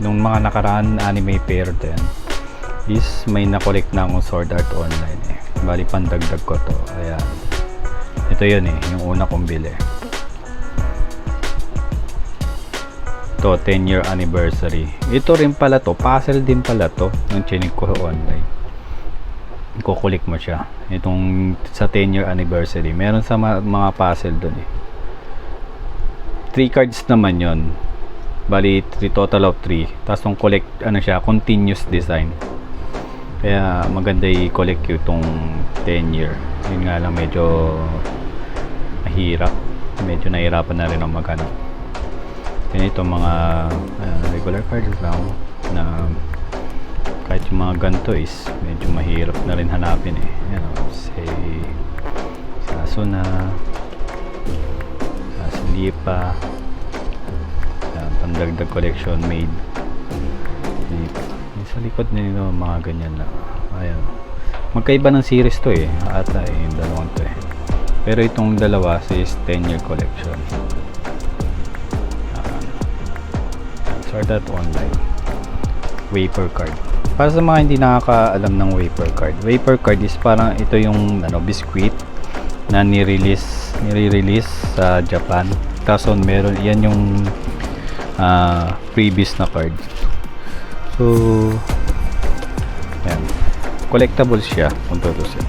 Nung mga nakaraan anime fair din is may na-collect na akong Sword Art Online eh. Bali pandagdag ko to. Ayan. Ito yun eh, yung una kong bili. Ito, 10-year anniversary. Ito rin pala to, puzzle din pala to ng chinig ko online. Kukulik mo siya. Itong sa 10-year anniversary. Meron sa mga puzzle dun eh. 3 cards naman yon. Bali, total of 3. Tapos yung collect, ano siya, continuous design. Kaya maganda i-collect itong 10-year. Yun nga lang, medyo mahirap. Medyo nahirapan na rin ang maghanap. Yan itong mga regular cards lang na kahit yung mga ganito is medyo mahirap na rin hanapin eh. Yan o, say Sasuna, Lipa, pandagdag collection made. Sa likod nito mga ganyan na. Ayan. Magkaiba ng series to eh. Ata eh, yung dalawang to eh. Pero itong dalawa is 10-year collection. Sword Art Online. Wafer card. Para sa mga hindi nakakaalam ng wafer card. Wafer card is parang ito yung biscuit na nire-release sa Japan. Kaso meron yan yung previous na card. So yan, collectible siya kung tutusin.